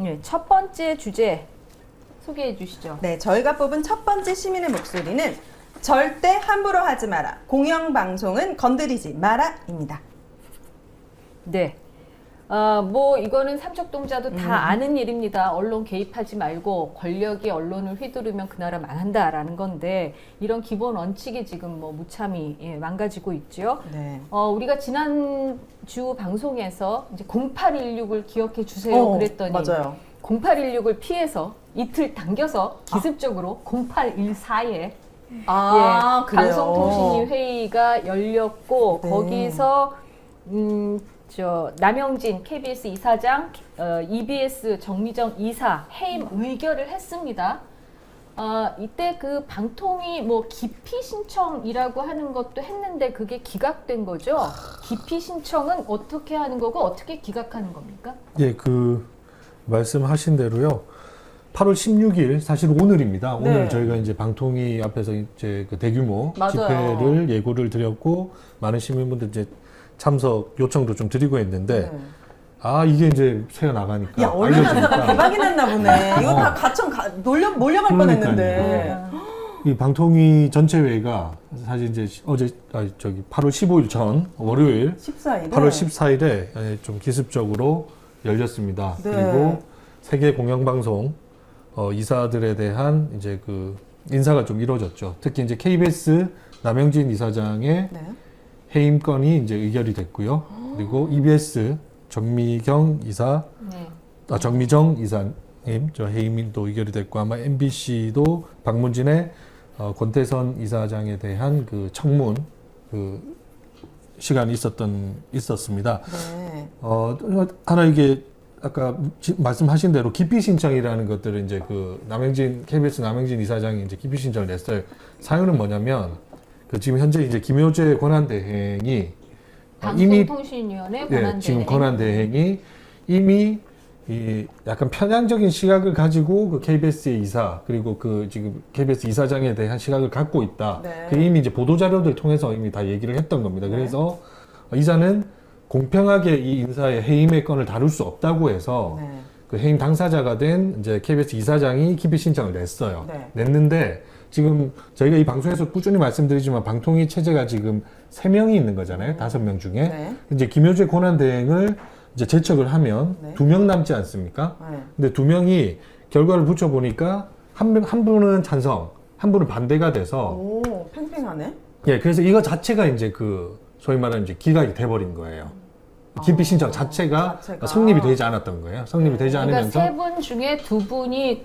예, 첫 번째 주제 소개해 주시죠. 네, 저희가 뽑은 첫 번째 시민의 목소리는 절대 함부로 하지 마라. 공영방송은 건드리지 마라입니다. 네. 뭐 이거는 삼척동자도 다 아는 일입니다. 언론 개입하지 말고 권력이 언론을 휘두르면 그 나라 망한다라는 건데 이런 기본 원칙이 지금 뭐 무참히 망가지고 있죠. 네. 우리가 지난주 방송에서 이제 0816을 기억해 주세요 그랬더니 맞아요. 0816을 피해서 이틀 당겨서 기습적으로 0814에 그래요. 방송통신위 회의가 열렸고 네. 거기서 남영진 KBS 이사장, EBS 정미정 이사 해임 의결을 했습니다. 이때 그 방통위 뭐 기피 신청이라고 하는 것도 했는데 그게 기각된 거죠. 기피 신청은 어떻게 하는 거고 어떻게 기각하는 겁니까? 예, 그 말씀하신 대로요. 8월 16일 사실 오늘입니다. 네. 오늘 저희가 이제 방통위 앞에서 이제 그 대규모 맞아요. 집회를 예고를 드렸고 많은 시민분들 이제 참석 요청도 좀 드리고 했는데 이게 이제 새어 나가니까 야, 얼마나 대박이 났나 보네. 이거 다 가청 몰려갈 그러니까요. 뻔했는데. 이 방통위 전체 회의가 사실 이제 어제 8월 15일 전 월요일 14일에 8월 14일에 좀 기습적으로 열렸습니다. 네. 그리고 세계 공영방송 이사들에 대한 이제 그 인사가 좀 이루어졌죠. 특히 이제 KBS 남영진 이사장의 네. 해임 건이 이제 의결이 됐고요. 그리고 EBS 정미경 이사, 네. 정미정 이사님 저 해임도 의결이 됐고 아마 MBC도 박문진의 권태선 이사장에 대한 그 청문 그 시간이 있었습니다. 네. 하나 이게 아까 말씀하신 대로 기피 신청이라는 것들을 이제 그 KBS 남영진 이사장이 이제 기피 신청을 냈어요. 사유는 뭐냐면 그 지금 현재 이제 김효재 권한대행이 방송통신위원회 권한대행. 지금 권한대행이 이미 이 약간 편향적인 시각을 가지고 그 KBS의 이사 그리고 그 지금 KBS 이사장에 대한 시각을 갖고 있다. 네. 그 이미 이제 보도 자료들 통해서 이미 다 얘기를 했던 겁니다. 네. 그래서 이사는 공평하게 이 인사의 해임의 건을 다룰 수 없다고 해서 네. 그 해임 당사자가 된 이제 KBS 이사장이 기피 신청을 냈어요. 네. 냈는데 지금 저희가 이 방송에서 꾸준히 말씀드리지만 방통위 체제가 지금 3명이 있는 거잖아요. 5명 중에. 네. 이제 김효재 권한대행을 이제 제척을 하면 네. 2명 남지 않습니까? 네. 근데 2명이 결과를 붙여보니까 한 분은 찬성, 한 분은 반대가 돼서 오, 팽팽하네. 예, 그래서 이거 자체가 이제 그 소위 말하는 이제 기각이 돼버린 거예요. 기피 신청 자체가 성립이 되지 않았던 거예요. 성립이 되지 그러니까 않으면서 3분 중에 2분이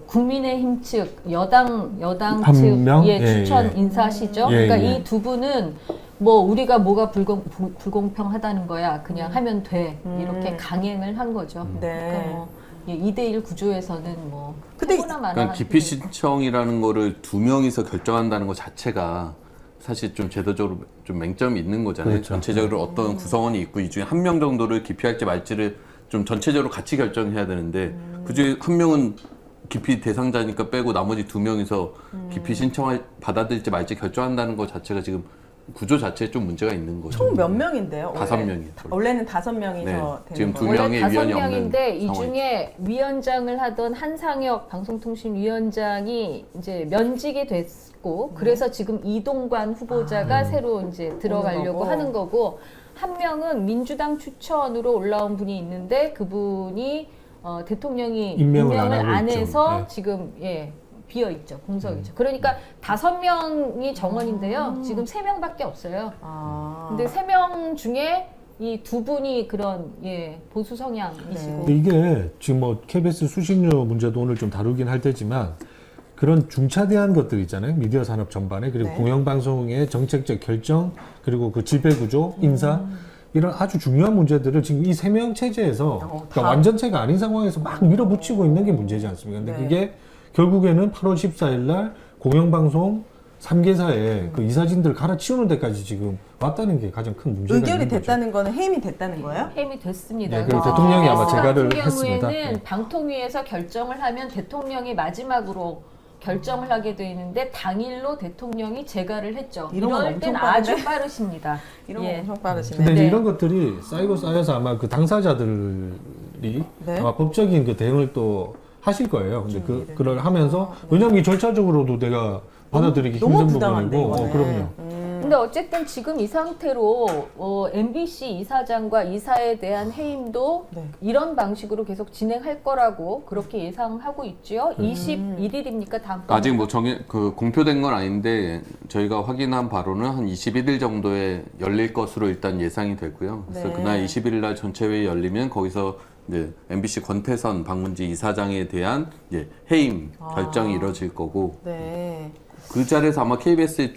국민의힘 측 여당 한 측 명? 추천 인사시죠. 예, 그러니까 예. 이 2분은 뭐 우리가 뭐가 불공평하다는 거야. 그냥 하면 돼. 이렇게 강행을 한 거죠. 네. 그러니까 뭐 2대1 구조에서는 뭐 근데 하거나 말아. 그러니까 기피 신청이라는 거를 2명이서 결정한다는 것 자체가 사실 좀 제도적으로 좀 맹점이 있는 거잖아요. 그렇죠. 전체적으로 어떤 구성원이 있고 이 중에 한 명 정도를 기피할지 말지를 좀 전체적으로 같이 결정해야 되는데 그중에 한 명은 기피 대상자니까 빼고 나머지 2명이서 기피 신청을 받아들일지 말지 결정한다는 것 자체가 지금 구조 자체에 좀 문제가 있는 거죠. 총 몇 명인데요? 5명이에요. 원래는 5명이서 네. 되는 지금 거예요. 두 원래 명의 위원이 5명인데 이 없는 중에 위원장을 하던 한상혁 방송통신위원장이 이제 면직이 됐고 그래서 지금 이동관 후보자가 새로 이제 들어가려고 거고. 하는 거고 한 명은 민주당 추천으로 올라온 분이 있는데 그분이 대통령이 임명을 임명을 안 하고 안 있죠. 해서 네. 지금 비어 있죠. 공석이죠. 그러니까 5명이 정원인데요. 지금 3명밖에 없어요. 근데 3명 중에 이 2분이 그런 보수 성향이시고 네. 이게 지금 뭐 KBS 수신료 문제도 오늘 좀 다루긴 할 테지만 그런 중차대한 것들 있잖아요. 미디어 산업 전반에 그리고 네. 공영방송의 정책적 결정 그리고 그 지배구조, 인사 이런 아주 중요한 문제들을 지금 이 3명 체제에서 그러니까 완전체가 아닌 상황에서 막 밀어붙이고 있는 게 문제지 않습니까? 근데 네. 그게 결국에는 8월 14일 날 공영방송 3개사에 그 이사진들 갈아치우는 데까지 지금 왔다는 게 가장 큰 문제가 의결이 있는 거죠. 됐다는 거는 해임이 됐다는 거예요? 해임이 됐습니다. 네, 그리고 대통령이 아마 KBS 재가를 같은 했습니다. 경우에는 네. 방통위에서 결정을 하면 대통령이 마지막으로 결정을 하게 돼 있는데 당일로 대통령이 재가를 했죠. 이런 건 이럴 땐 엄청 빠른데? 아주 빠르십니다. 이런 거 엄청 빠르시네. 근데 이제 네. 이런 것들이 쌓이고 쌓여서 아마 그 당사자들 네. 아마 법적인 그 대응을 또 하실 거예요. 근데 일을. 그걸 하면서 왜냐면 이 절차적으로도 내가 받아들이기 너무 힘든 부당한데, 부분이고, 이거는. 그럼요. 근데 어쨌든 지금 이 상태로 MBC 이사장과 이사에 대한 해임도 네. 이런 방식으로 계속 진행할 거라고 그렇게 예상하고 있죠. 21일입니까 다음 달? 아직 뭐 공표된 건 아닌데 저희가 확인한 바로는 한 21일 정도에 열릴 것으로 일단 예상이 되고요. 그래서 네. 그날 21일 날 전체 회의 열리면 거기서 이제 MBC 권태선 박문지 이사장에 대한 이제 해임 결정이 이뤄질 거고, 네. 그 자리에서 아마 KBS의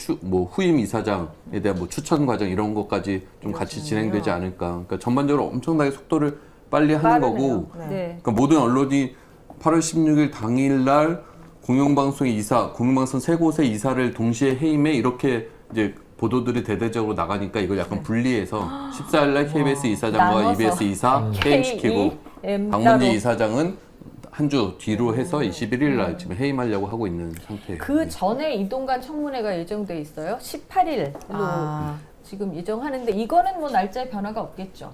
후임 이사장에 대한 뭐 추천 과정 이런 것까지 좀 같이 진행되지 않을까. 그러니까 전반적으로 엄청나게 속도를 빨리 하는 빠르네요. 거고, 네. 그러니까 모든 언론이 8월 16일 당일날 공영방송의 공영방송 세 곳의 이사를 동시에 해임해 이렇게 이제 보도들이 대대적으로 나가니까 이걸 약간 분리해서 14일날 KBS 이사장과 나눠서. EBS 이사 해임시키고 KEM 박문지 따로. 이사장은 한 주 뒤로 해서 21일 날 지금 해임하려고 하고 있는 상태예요. 그 전에 이동관 청문회가 예정돼 있어요. 18일로 아. 지금 예정하는데 이거는 뭐 날짜에 변화가 없겠죠.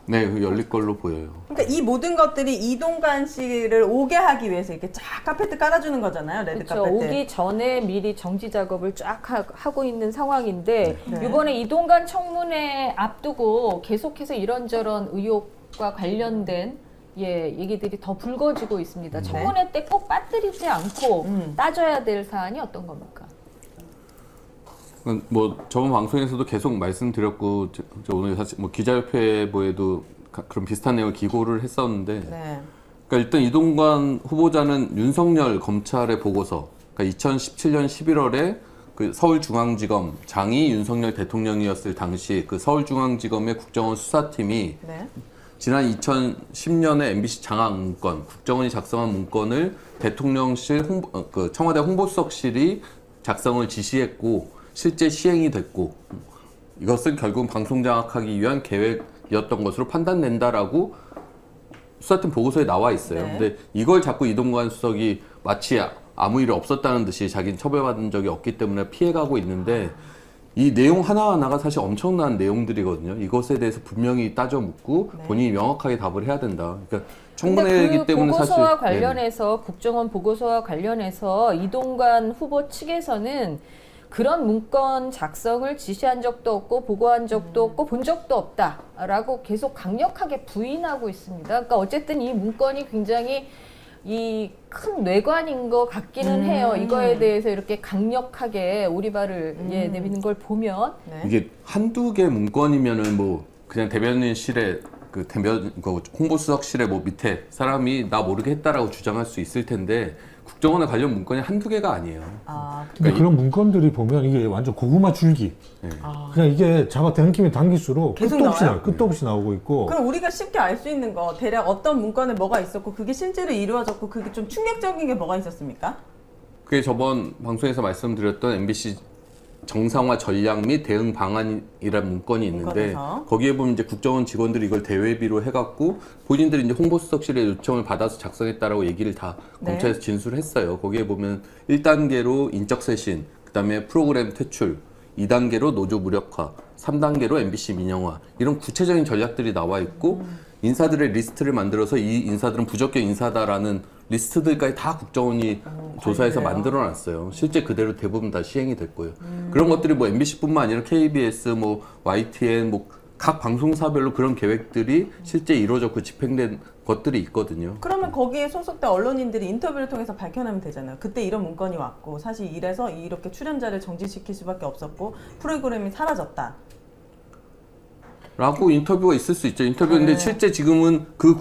네, 그 열릴 걸로 보여요. 그러니까 이 모든 것들이 이동관 씨를 오게 하기 위해서 이렇게 쫙 카페트 깔아주는 거잖아요. 레드 그렇죠. 카페트. 오기 전에 미리 정지 작업을 쫙 하고 있는 상황인데 네. 이번에 이동관 청문회 앞두고 계속해서 이런저런 의혹과 관련된 얘기들이 더 불거지고 있습니다. 청문회 때 꼭 빠뜨리지 않고 따져야 될 사안이 어떤 겁니까? 뭐 저번 방송에서도 계속 말씀드렸고 저 오늘 사실 뭐 기자협회보에도 그런 비슷한 내용을 기고를 했었는데, 네. 그러니까 일단 이동관 후보자는 윤석열 검찰의 보고서, 그러니까 2017년 11월에 그 서울중앙지검 장이 윤석열 대통령이었을 당시 그 서울중앙지검의 국정원 수사팀이 네. 지난 2010년에 MBC 장악 문건, 국정원이 작성한 문건을 대통령실 청와대 홍보수석실이 작성을 지시했고 실제 시행이 됐고, 이것은 결국 방송 장악하기 위한 계획이었던 것으로 판단된다라고 수사팀 보고서에 나와 있어요. 네. 근데 이걸 자꾸 이동관 수석이 마치 아무 일 없었다는 듯이 자기는 처벌받은 적이 없기 때문에 피해가고 있는데, 이 내용 하나하나가 사실 엄청난 내용들이거든요. 이것에 대해서 분명히 따져 묻고 본인이 명확하게 답을 해야 된다. 그러니까 청문회이기 그 때문에 사실 보고서와 관련해서 국정원 보고서와 관련해서 이동관 후보 측에서는 그런 문건 작성을 지시한 적도 없고 보고한 적도 없고 본 적도 없다라고 계속 강력하게 부인하고 있습니다. 그러니까 어쨌든 이 문건이 굉장히 이 큰 뇌관인 것 같기는 해요. 이거에 대해서 이렇게 강력하게 오리발을 내미는 걸 보면 네. 이게 한두 개 문건이면은 뭐 그냥 대변인실에 그 홍보수석실에 뭐 밑에 사람이 나 모르게 했다라고 주장할 수 있을 텐데, 국정원에 관련 문건이 한두 개가 아니에요. 아, 근데 그런 문건들이 보면 이게 완전 고구마 줄기. 네. 그냥 이게 잡아 당기면 당길수록 계속 끝도 없이 나와요? 끝도 없이 나오고 있고. 그럼 우리가 쉽게 알 수 있는 거 대략 어떤 문건에 뭐가 있었고 그게 실제로 이루어졌고 그게 좀 충격적인 게 뭐가 있었습니까? 그게 저번 방송에서 말씀드렸던 MBC 정상화 전략 및 대응 방안이라는 문건이 있는데, 문건에서. 거기에 보면 이제 국정원 직원들이 이걸 대외비로 해갖고 본인들이 이제 홍보수석실의 요청을 받아서 작성했다라고 얘기를 다 네. 검찰에서 진술했어요. 거기에 보면 1단계로 인적 쇄신, 그다음에 프로그램 퇴출, 2단계로 노조 무력화, 3단계로 MBC 민영화, 이런 구체적인 전략들이 나와 있고 인사들의 리스트를 만들어서 이 인사들은 부적격 인사다라는 리스트들까지 다 국정원이 조사해서 그래요? 만들어놨어요. 실제 그대로 대부분 다 시행이 됐고요. 그런 것들이 뭐 MBC뿐만 아니라 KBS, 뭐 YTN, 뭐 각 방송사별로 그런 계획들이 실제 이루어졌고 집행된 것들이 있거든요. 그러면 거기에 소속된 언론인들이 인터뷰를 통해서 밝혀내면 되잖아요. 그때 이런 문건이 왔고 사실 이래서 이렇게 출연자를 정지시킬 수밖에 없었고 프로그램이 사라졌다. 라고 인터뷰가 있을 수 있죠. 인터뷰인데 실제 지금은 그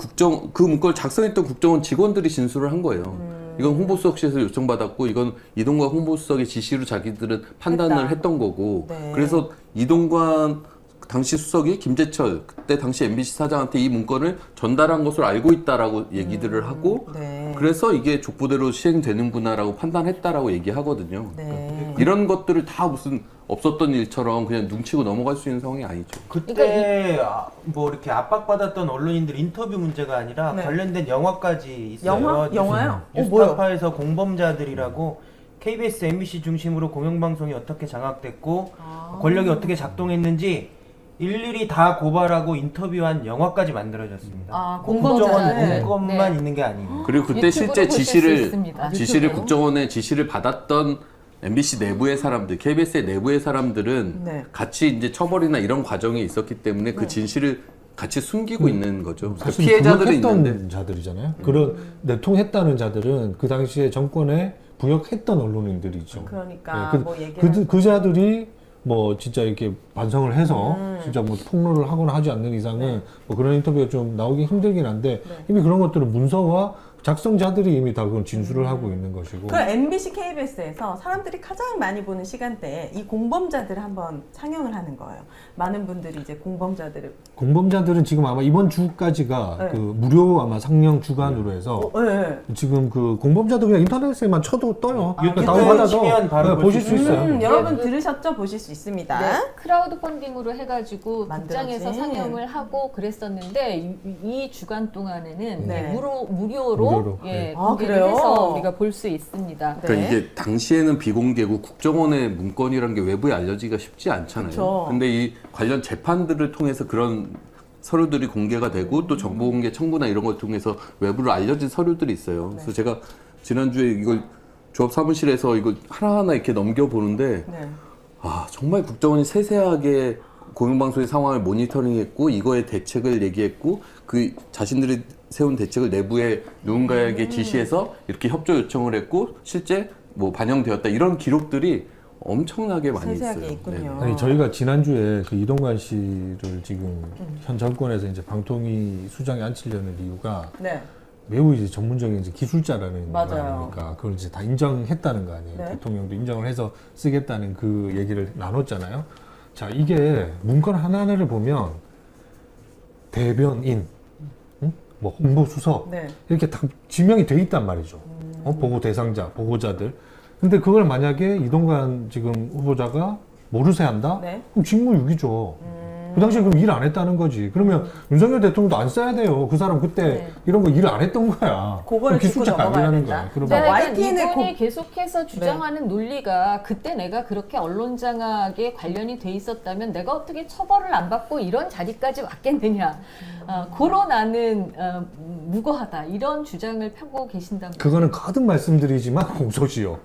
문건을 작성했던 국정원 직원들이 진술을 한 거예요. 이건 홍보수석실에서 요청받았고 이건 이동관 홍보수석의 지시로 자기들은 판단을 했다. 했던 거고, 네. 그래서 이동관 당시 수석이 김재철 그때 당시 MBC 사장한테 이 문건을 전달한 것으로 알고 있다라고 얘기들을 하고, 네. 그래서 이게 족보대로 시행되는구나라고 판단했다라고 얘기하거든요. 네. 이런 것들을 다 무슨 없었던 일처럼 그냥 눈치고 넘어갈 수 있는 상황이 아니죠. 그때 뭐 이렇게 압박받았던 언론인들 인터뷰 문제가 아니라 네. 관련된 영화까지 있어요. 영화? 영화요? 뭐요? 뉴스타파에서 공범자들이라고 KBS, MBC 중심으로 공영방송이 어떻게 장악됐고 권력이 어떻게 작동했는지 일일이 다 고발하고 인터뷰한 영화까지 만들어졌습니다. 아, 국정원 공범자들. 문건만 네. 있는 게 아니에요. 그리고 그때 유튜브로 실제 보실 수 지시를 있습니다. 국정원의 지시를 받았던 MBC 내부의 사람들, KBS의 내부의 사람들은 네. 같이 이제 처벌이나 이런 과정이 있었기 때문에 그 진실을 같이 숨기고 있는 거죠. 그러니까 사실 피해자들이 부역했던 있는데 자들이잖아요. 그런 내통했다는 자들은 그 당시에 정권에 부역했던 언론인들이죠. 그러니까 네, 뭐 얘기를 그 자들이 뭐 진짜 이렇게 반성을 해서 진짜 뭐 폭로를 하거나 하지 않는 이상은 뭐 그런 인터뷰가 좀 나오기 힘들긴 한데 이미 그런 것들은 문서와 작성자들이 이미 다 그건 진술을 하고 있는 것이고. 그 MBC, KBS에서 사람들이 가장 많이 보는 시간대에 이 공범자들을 한번 상영을 하는 거예요. 많은 분들이 이제 공범자들을 공범자들은 지금 아마 이번 주까지가 네. 그 무료 아마 상영 주간으로 해서 네. 지금 그 공범자들 그냥 인터넷에만 쳐도 떠요. 유튜브에 다운받아서 치면 바로 보실 수 있어요. 여러분 들으셨죠? 보실 수 있습니다. 네, 크라우드 펀딩으로 해가지고 만들어진. 극장에서 상영을 하고 그랬었는데 이 주간 동안에는 네. 무료로 무료로, 예, 네. 공개를 그래요? 해서 우리가 볼 수 있습니다. 네. 그러니까 이게 당시에는 비공개고 국정원의 문건이라는 게 외부에 알려지기가 쉽지 않잖아요. 그쵸. 근데 이 관련 재판들을 통해서 그런 서류들이 공개가 되고 또 정보공개 청구나 이런 걸 통해서 외부로 알려진 서류들이 있어요. 그래서 제가 지난주에 이걸 조합 사무실에서 이걸 하나하나 이렇게 넘겨보는데 네. 아 정말 국정원이 세세하게 공영방송의 상황을 모니터링했고 이거에 대책을 얘기했고 그 자신들이 세운 대책을 내부에 누군가에게 지시해서 이렇게 협조 요청을 했고 실제 뭐 반영되었다 이런 기록들이 엄청나게 많이 세세하게 있어요. 있군요. 아니 저희가 지난주에 그 이동관 씨를 지금 현 정권에서 이제 방통위 수장에 앉히려는 이유가 네. 매우 이제 전문적인 이제 기술자라는 거 맞아요. 아닙니까? 그걸 이제 다 인정했다는 거 아니에요. 네. 대통령도 인정을 해서 쓰겠다는 그 얘기를 나눴잖아요. 자, 이게 문건 하나하나를 보면 대변인, 응? 뭐 홍보수석 네. 이렇게 다 지명이 돼 있단 말이죠. 보고 대상자, 보고자들. 근데 그걸 만약에 이동관 지금 후보자가 모르쇠 한다? 네. 그럼 직무유기죠. 그 당시에 그럼 일 안 했다는 거지. 그러면 윤석열 대통령도 안 써야 돼요. 그 사람 그때 네. 이런 거 일 안 했던 거야. 그거를 그럼 기술자 짚고 안 넘어가야 되는 된다. 거야. 그러면 자, 그러니까 YTN의 이분이 계속해서 주장하는 논리가 그때 내가 그렇게 언론 장악에 관련이 돼 있었다면 내가 어떻게 처벌을 안 받고 이런 자리까지 왔겠느냐. 고로 나는 무고하다 이런 주장을 펴고 계신다면 그거는 거듭 말씀드리지만 공소시효.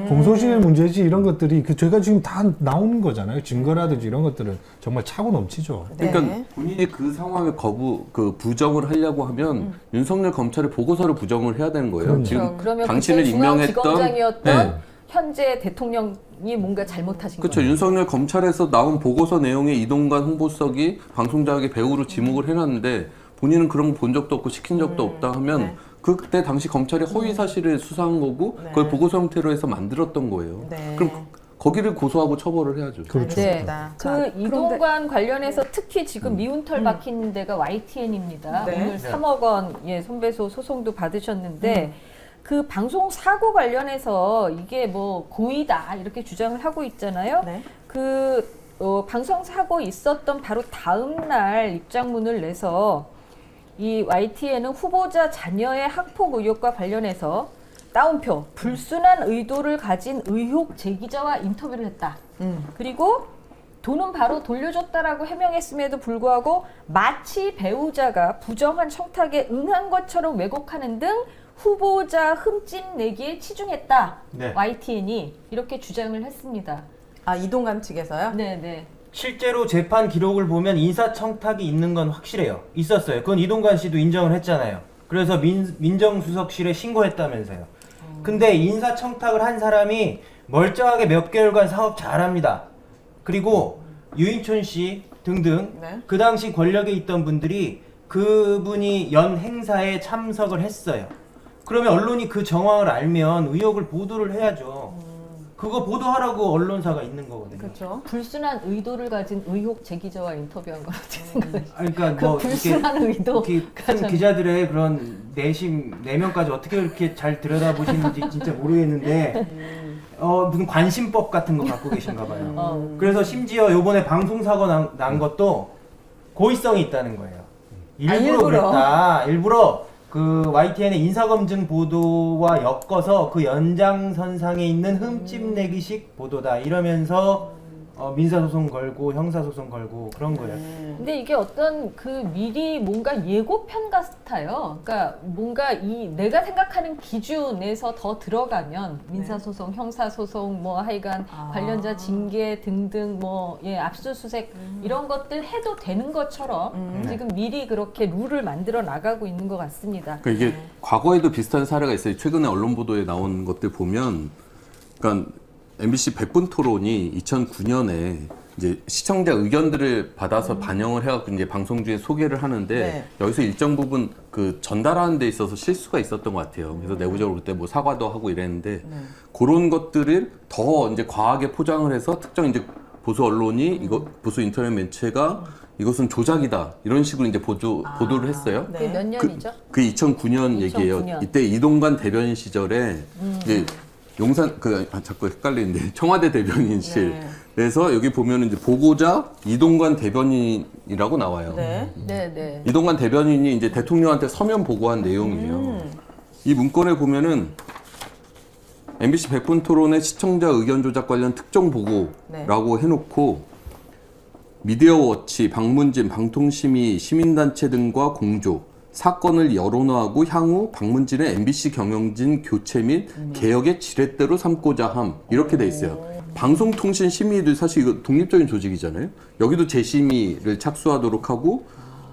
공소시효의 문제지 이런 것들이 그 저희가 지금 다 나오는 거잖아요. 증거라든지 이런 것들은 정말 차고 넘치죠. 그러니까 네. 본인이 그 상황을 부정을 하려고 하면 윤석열 검찰의 보고서를 부정을 해야 되는 거예요. 그럼요. 지금 그러면 당신을 그때 임명했던 중앙지검장이었던 네. 현재 대통령이 뭔가 잘못하신 그렇죠. 거예요. 윤석열 검찰에서 나온 보고서 내용에 이동관 홍보수석이 방송장악의 배우로 지목을 해놨는데 본인은 그런 거 본 적도 없고 시킨 적도 없다 하면 네. 그때 당시 검찰이 허위 사실을 수사한 거고 네. 그걸 보고서 형태로 해서 만들었던 거예요. 네. 그럼 거기를 고소하고 처벌을 해야죠. 그렇죠. 네. 알겠습니다. 그 자, 이동관 관련해서 특히 지금 미운털 박힌 데가 YTN입니다. 네. 오늘 3억 원 손배소 소송도 받으셨는데 그 방송 사고 관련해서 이게 뭐 고의다 이렇게 주장을 하고 있잖아요. 네. 그 방송 사고 있었던 바로 다음 날 입장문을 내서 이 YTN은 후보자 자녀의 학폭 의혹과 관련해서 따옴표 불순한 의도를 가진 의혹 제기자와 인터뷰를 했다. 그리고 돈은 바로 돌려줬다라고 해명했음에도 불구하고 마치 배우자가 부정한 청탁에 응한 것처럼 왜곡하는 등 후보자 흠집 내기에 치중했다. 네. YTN이 이렇게 주장을 했습니다. 아, 이동관 측에서요? 네네. 실제로 재판 기록을 보면 인사청탁이 있는 건 확실해요. 있었어요. 그건 이동관 씨도 인정을 했잖아요. 그래서 민정수석실에 신고했다면서요. 근데 인사청탁을 한 사람이 멀쩡하게 몇 개월간 사업 잘합니다. 그리고 유인촌 씨 등등 네. 그 당시 권력에 있던 분들이 그분이 연 행사에 참석을 했어요. 그러면 언론이 그 정황을 알면 의혹을 보도를 해야죠. 그거 보도하라고 언론사가 있는 거거든요. 그렇죠. 불순한 의도를 가진 의혹 제기자와 인터뷰한 건 어떻게 생각하세요? 그러니까 그 뭐 불순한 의도 이렇게 큰 기자들의 그런 내면까지 어떻게 그렇게 잘 들여다보시는지 진짜 모르겠는데 무슨 관심법 같은 거 갖고 계신가 봐요. 그래서 심지어 요번에 방송사고 난 것도 고의성이 있다는 거예요. 일부러 일부러. 그랬다. 일부러 그 YTN의 인사검증 보도와 엮어서 그 연장선상에 있는 흠집내기식 보도다 이러면서 민사소송 걸고 형사소송 걸고 그런 거예요. 근데 이게 어떤 그 미리 뭔가 예고편 같아요. 그러니까 뭔가 이 내가 생각하는 기준에서 더 들어가면 민사소송, 형사소송, 뭐 하여간 관련자 징계 등등 뭐 예, 압수수색 이런 것들 해도 되는 것처럼 지금 미리 그렇게 룰을 만들어 나가고 있는 것 같습니다. 그러니까 이게 과거에도 비슷한 사례가 있어요. 최근에 언론 보도에 나온 것들 보면, 그러니까 MBC 100분 토론이 2009년에 이제 시청자 의견들을 받아서 반영을 해갖고 이제 방송 중에 소개를 하는데 네. 여기서 일정 부분 그 전달하는 데 있어서 실수가 있었던 것 같아요. 그래서 내부적으로 그때 뭐 사과도 하고 이랬는데 그런 것들을 더 이제 과하게 포장을 해서 특정 이제 보수 언론이 이거 보수 인터넷 매체가 이것은 조작이다 이런 식으로 이제 보도를 했어요. 네. 그게 몇 년이죠? 그 2009년 얘기예요. 2009년. 이때 이동관 대변인 시절에 이제 용산 자꾸 헷갈리는데 청와대 대변인실에서 여기 보면은 이제 보고자 이동관 대변인이라고 나와요. 네. 네, 네. 이동관 대변인이 이제 대통령한테 서면 보고한 내용이에요. 이 문건에 보면은 MBC 100분 토론의 시청자 의견 조작 관련 특정 보고라고 해놓고 미디어워치, 방문진, 방통심의, 시민단체 등과 공조, 사건을 여론화하고 향후 방문진의 MBC 경영진 교체 및 개혁의 지렛대로 삼고자 함 이렇게 돼 있어요. 방송통신심의도 사실 이거 독립적인 조직이잖아요. 여기도 재심의를 착수하도록 하고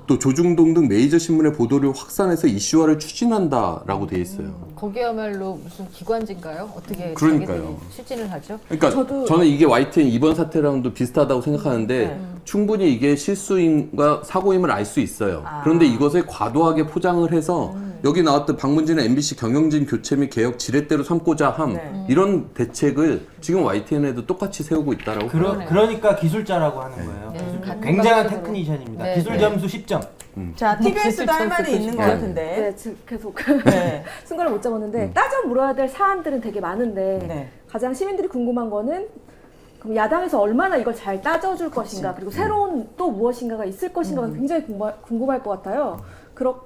또 조중동 등 메이저 신문의 보도를 확산해서 이슈화를 추진한다라고 돼 있어요. 거기야말로 무슨 기관지인가요? 어떻게 그러니까요. 자기들이 추진을 하죠? 그러니까 저는 이게 YTN 이번 사태랑도 비슷하다고 생각하는데 충분히 이게 실수임과 사고임을 알 수 있어요. 그런데 이것을 과도하게 포장을 해서 여기 나왔던 방문진의 MBC 경영진 교체 및 개혁 지렛대로 삼고자 함 이런 대책을 지금 YTN에도 똑같이 세우고 있다라고 봐요. 그러니까 기술자라고 하는 거예요. 굉장한 테크니션입니다. 네, 기술 네. 점수 10점. 자, TBS도 할 말이 있는 것 같은데. 네, 지금 계속 네. 순간을 못 잡았는데 따져 물어야 될 사안들은 되게 많은데 네. 가장 시민들이 궁금한 거는 그럼 야당에서 얼마나 이걸 잘 따져줄 것인가 그리고 새로운 또 무엇인가가 있을 것인가가 굉장히 궁금할 것 같아요.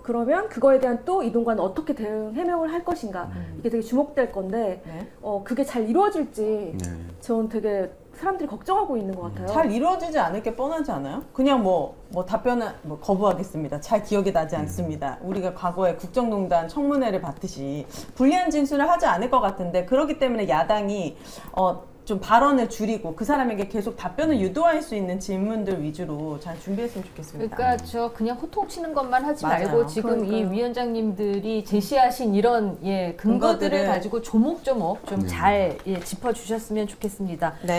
그러면 그거에 대한 또 이동관은 어떻게 대응 해명을 할 것인가 이게 되게 주목될 건데 네. 그게 잘 이루어질지 네. 전 되게 사람들이 걱정하고 있는 것 같아요. 잘 이루어지지 않을 게 뻔하지 않아요? 그냥 뭐 답변은 거부하겠습니다. 잘 기억이 나지 않습니다. 우리가 과거에 국정농단 청문회를 받듯이 불리한 진술을 하지 않을 것 같은데 그렇기 때문에 야당이 좀 발언을 줄이고 그 사람에게 계속 답변을 유도할 수 있는 질문들 위주로 잘 준비했으면 좋겠습니다. 그러니까 저 그냥 호통치는 것만 하지 맞아요. 말고 지금 이 그러니까요. 위원장님들이 제시하신 이런 근거들을 근거들을 가지고 조목조목 좀 잘 짚어주셨으면 좋겠습니다. 네.